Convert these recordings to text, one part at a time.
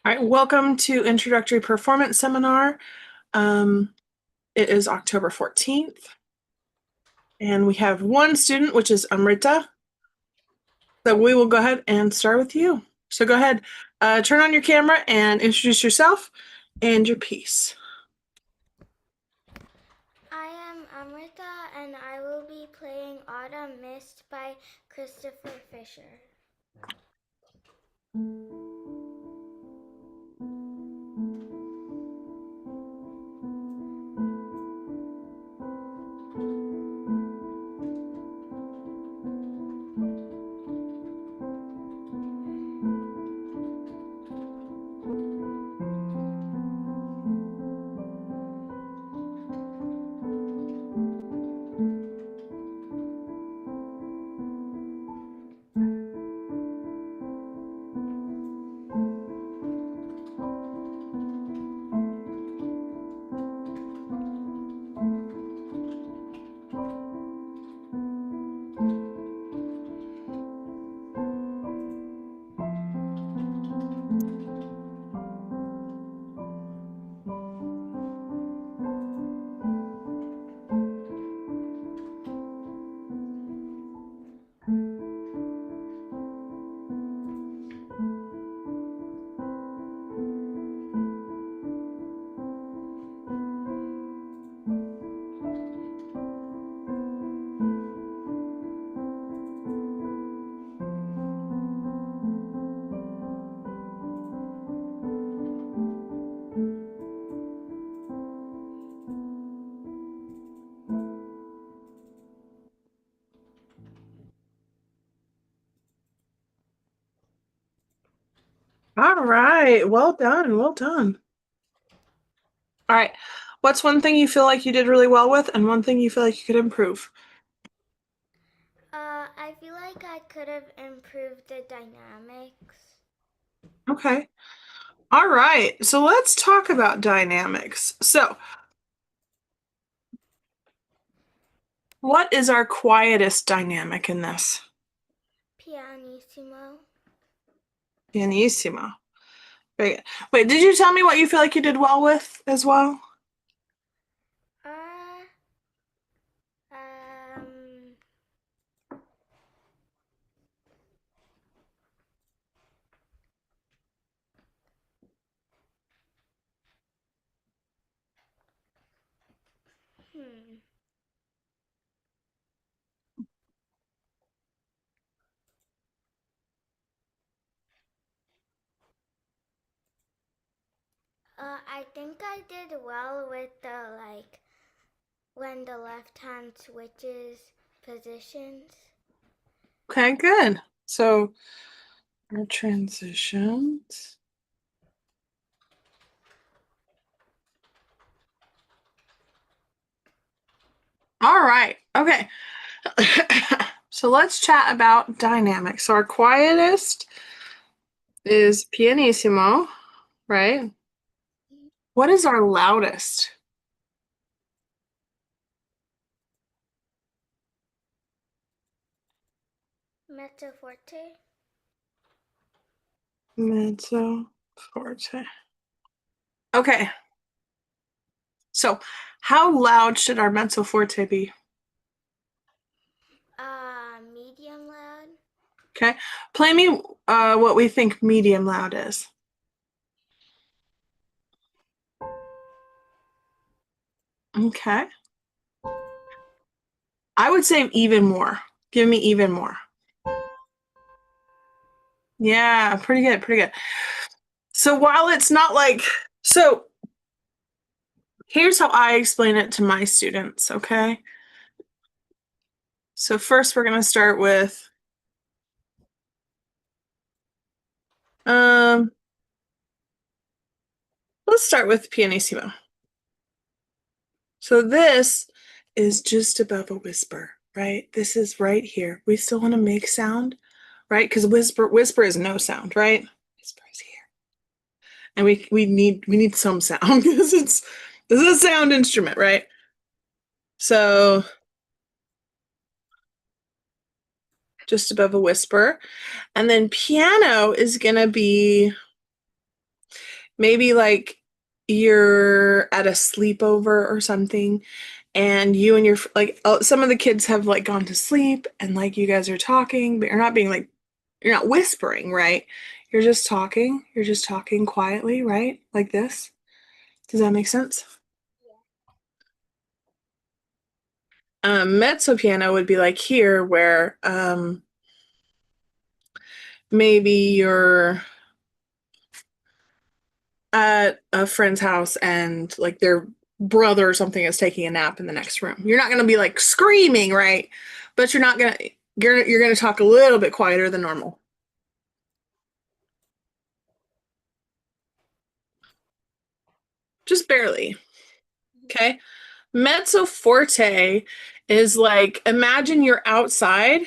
All right, welcome to Introductory Performance Seminar. It is October 14th, and we have one student, which is Amrita. So we will go ahead and start with you. So go ahead, turn on your camera and introduce yourself and your piece. I am Amrita and I will be playing Autumn Mist by Christopher Fisher. All right, well done, well done. All right, what's one thing you feel like you did really well with and one thing you feel like you could improve? I feel like I could have improved the dynamics. Okay. All right, so let's talk about dynamics. So, what is our quietest dynamic in this? Pianissimo. Pianissimo. Very good. Wait, did you tell me what you feel like you did well with as well? Uh, um, hmm. I think I did well with when the left hand switches positions. Okay, good. So our transitions. All right. Okay. So let's chat about dynamics. So our quietest is pianissimo, right? What is our loudest? Mezzo forte. Mezzo forte. Okay. So how loud should our mezzo forte be? Medium loud. Okay. Play me what we think medium loud is. Okay. I would say even more. Give me even more. Yeah, pretty good, pretty good. So while it's not like, so here's how I explain it to my students, okay? So first we're going to start with let's start with pianissimo. So this is just above a whisper, right? This is right here. We still want to make sound, right? Because whisper is no sound, right? Whisper is here. And we need some sound because this is a sound instrument, right? So just above a whisper. And then piano is gonna be maybe like you're at a sleepover or something, and you and your like some of the kids have like gone to sleep, and like you guys are talking, but you're not being like you're not whispering, right? You're just talking. You're just talking quietly, right? Like this. Does that make sense? Mezzo piano would be like here, where maybe you're at a friend's house and like their brother or something is taking a nap in the next room. You're not gonna be like screaming, right? But you're gonna talk a little bit quieter than normal. Just barely. Okay. Mezzo forte is like imagine you're outside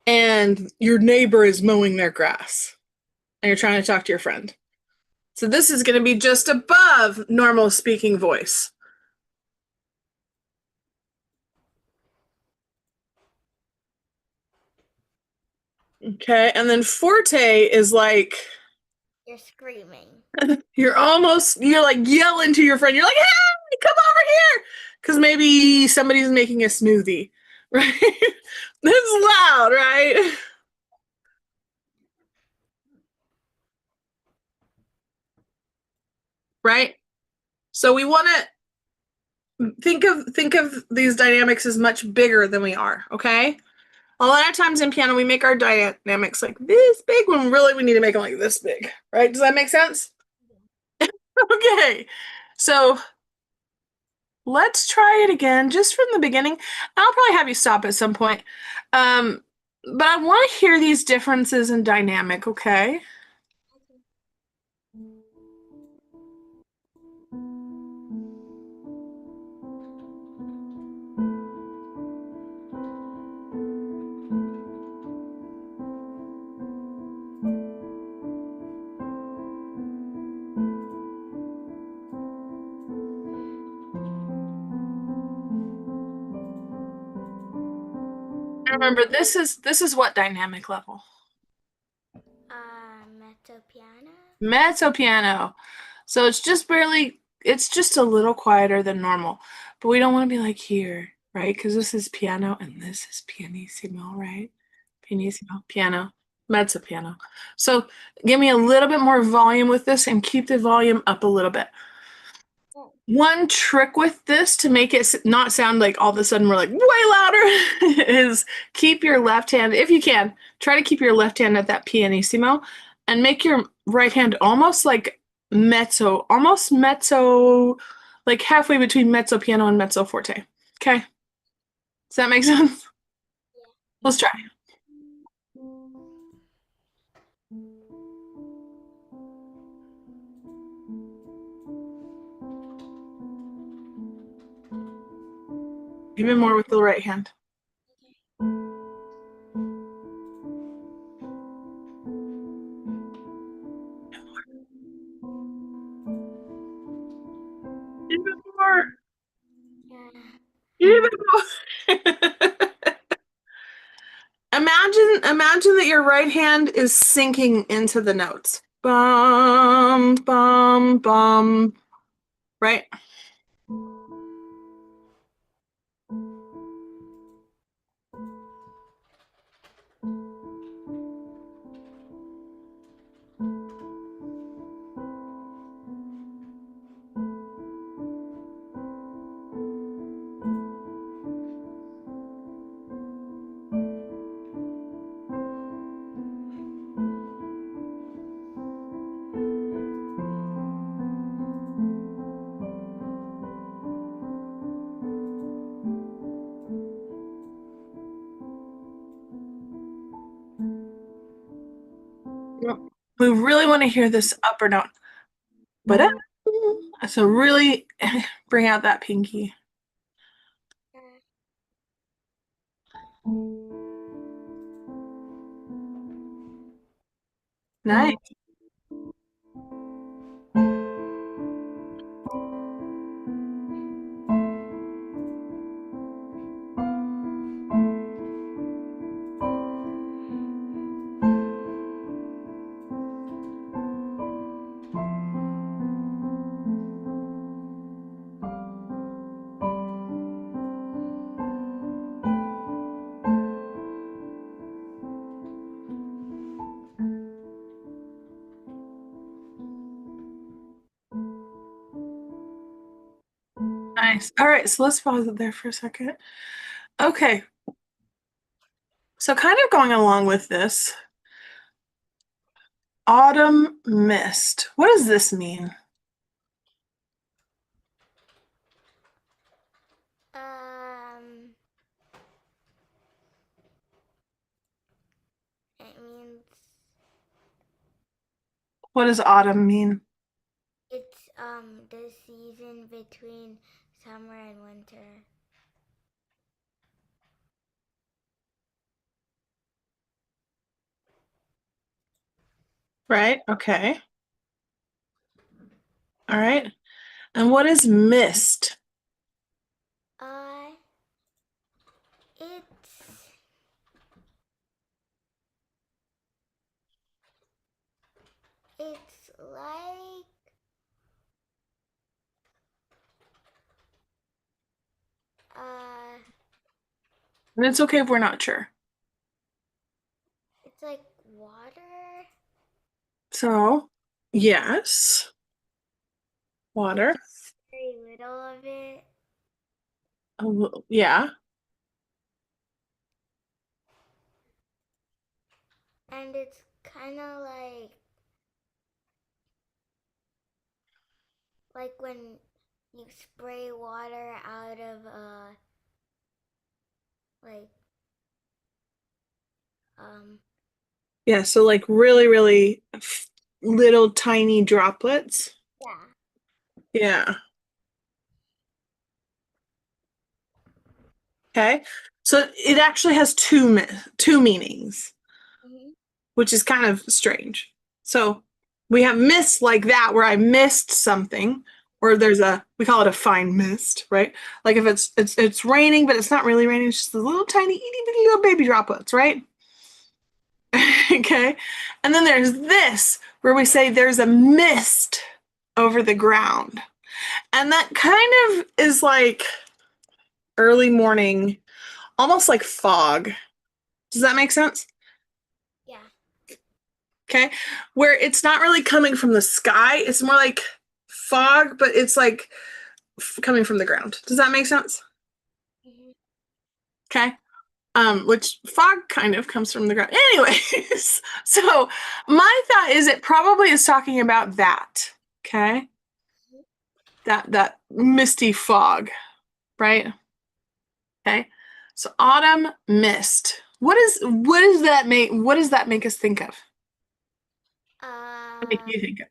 and your neighbor is mowing their grass and you're trying to talk to your friend. So this is going to be just above normal speaking voice. Okay. And then forte is like You're screaming. you're like yelling to your friend. You're like, hey, come over here. Because maybe somebody's making a smoothie, right? That's loud, right? Right? So we want to think of these dynamics as much bigger than we are, okay? A lot of times in piano we make our dynamics like this big when really we need to make them like this big, right? Does that make sense? Okay. So let's try it again just from the beginning. I'll probably have you stop at some point. Um, but I want to hear these differences in dynamic, okay? Remember, this is what dynamic level? Mezzo piano. Mezzo piano. So it's just a little quieter than normal. But we don't want to be like here, right? Because this is piano and this is pianissimo, right? Pianissimo, piano, mezzo piano. So give me a little bit more volume with this and keep the volume up a little bit. One trick with this to make it not sound like all of a sudden we're like way louder is keep your left hand, if you can, try to keep your left hand at that pianissimo and make your right hand almost mezzo, like halfway between mezzo piano and mezzo forte. Okay? Does that make sense? Let's try. Even more with the right hand. Even more. Yeah. Even more. Imagine that your right hand is sinking into the notes. Bum, bum, bum. Right? We really want to hear this upper note. But so really bring out that pinky. Nice. Nice. All right, so let's pause it there for a second. Okay. So kind of going along with this, autumn mist. What does this mean? Um, it means What does autumn mean? it's the season between summer and winter. Right? Okay. All right. And what is mist? Uh, it's it's like uh, And it's okay if we're not sure. it's like water. So, yes, water. Very little of it, Yeah. and it's kind of like when you spray water out of like um Yeah, so like really, really little tiny droplets. yeah. Yeah. Okay. So it actually has two meanings, Hmm. which is kind of strange. So we have mist like that where I missed something, or we call it a fine mist, right? Like if it's raining, but it's not really raining, it's just the little tiny itty bitty little baby droplets, right? Okay. And then there's this where we say there's a mist over the ground. And that kind of is like early morning, almost like fog. Does that make sense? Yeah. Okay. Where it's not really coming from the sky, it's more like fog, but it's like coming from the ground. Does that make sense? Hmm. Okay. Which fog kind of comes from the ground. Anyways, so my thought is it probably is talking about that. Okay. That misty fog, right? Okay. So autumn mist. What does that make us think of? What make Uh, you think of?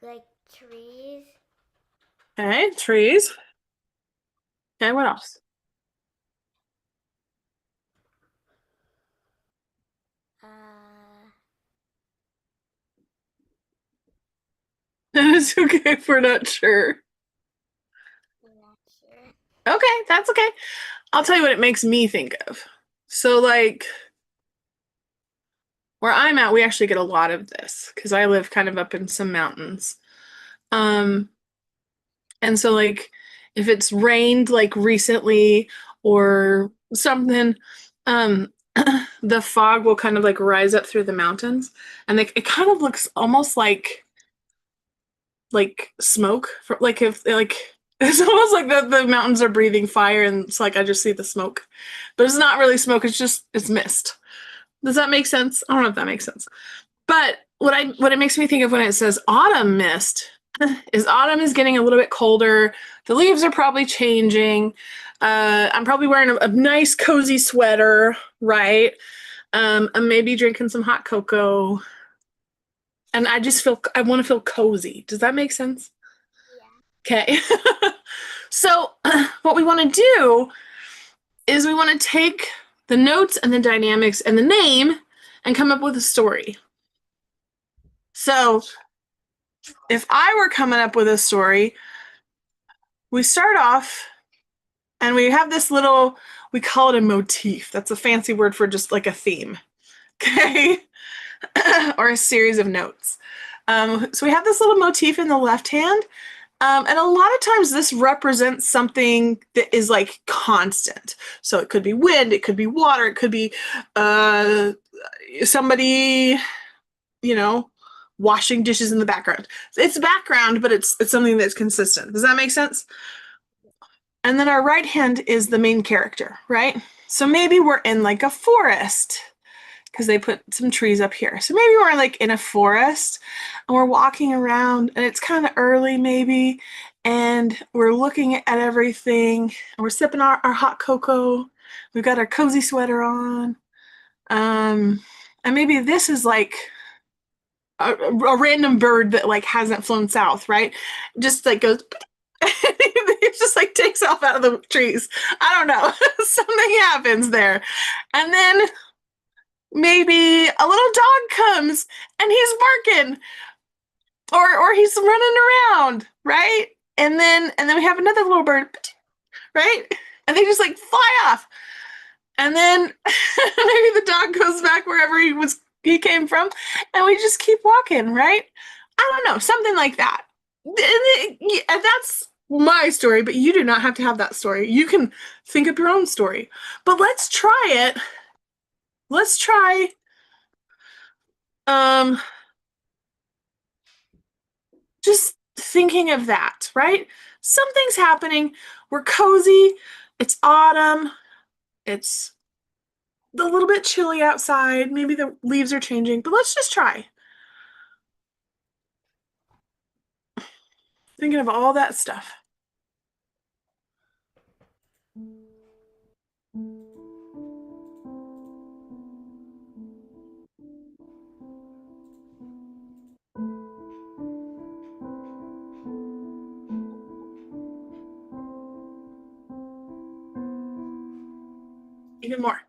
like trees. Okay, trees. Okay, what else? Uh, It's okay if we're not sure. I'm not sure. Okay, that's okay. I'll tell you what it makes me think of. So, like, where I'm at, we actually get a lot of this because I live kind of up in some mountains. Um, and so, like, if it's rained like recently or something, um, the fog will kind of like rise up through the mountains, and it kind of looks almost like smoke for like if like it's almost like the mountains are breathing fire and it's like I just see the smoke. But it's not really smoke, it's mist. Does that make sense? I don't know if that makes sense. But what it makes me think of when it says autumn mist is autumn is getting a little bit colder. The leaves are probably changing. I'm probably wearing a nice cozy sweater, right? I'm maybe drinking some hot cocoa. And I want to feel cozy. Does that make sense? Yeah. Okay. So, what we want to do is we want to take the notes and the dynamics and the name and come up with a story. So, if I were coming up with a story, we start off and we have this little, we call it a motif. That's a fancy word for just like a theme. Okay. Or a series of notes. So we have this little motif in the left hand. And a lot of times this represents something that is like constant. So it could be wind, it could be water, it could be somebody you know, washing dishes in the background. It's background, but it's something that's consistent. Does that make sense? And then our right hand is the main character, right? So maybe we're in like a forest because they put some trees up here. So maybe we're like in a forest and we're walking around and it's kind of early maybe and we're looking at everything and we're sipping our hot cocoa. We've got our cozy sweater on. Um, and maybe this is like a random bird that like hasn't flown south, right? Just like goes it just like takes off out of the trees. I don't know. Something happens there. And then maybe a little dog comes and he's barking or he's running around, right? And then we have another little bird, right? And they just like fly off. And then maybe the dog goes back wherever he came from and we just keep walking, right? I don't know, something like that. And that's my story, but you do not have to have that story. You can think up your own story. But let's try it. Let's try um just thinking of that, right? Something's happening. We're cozy. It's autumn. It's a little bit chilly outside. Maybe the leaves are changing, but let's just try. Thinking of all that stuff. Even more.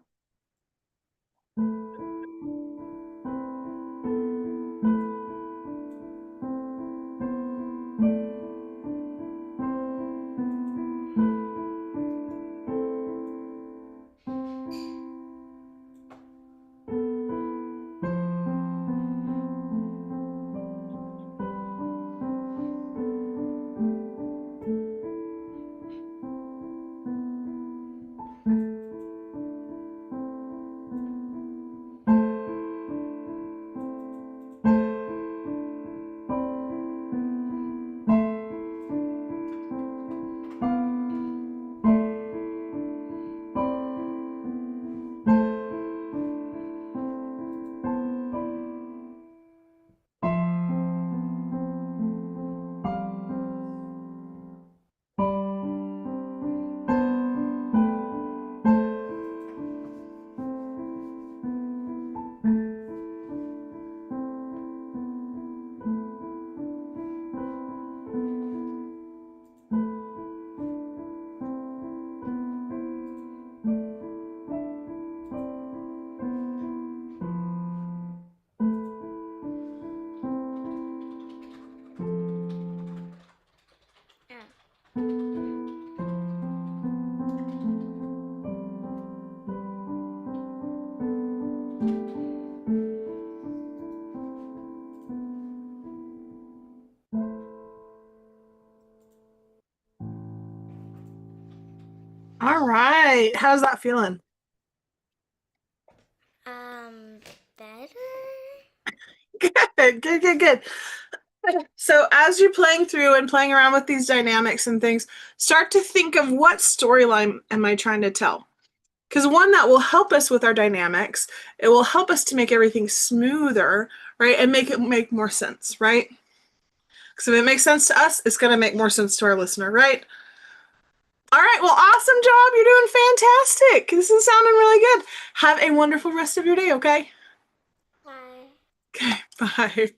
Yeah. All right. How's that feeling? Better? Good, good, good, good. So as you're playing through and playing around with these dynamics and things, start to think of what storyline am I trying to tell? Because one that will help us with our dynamics, it will help us to make everything smoother, right? And make it make more sense, right? Because if it makes sense to us, it's going to make more sense to our listener, right? All right, well, awesome job. You're doing fantastic. This is sounding really good. Have a wonderful rest of your day, okay? Bye. Okay, bye.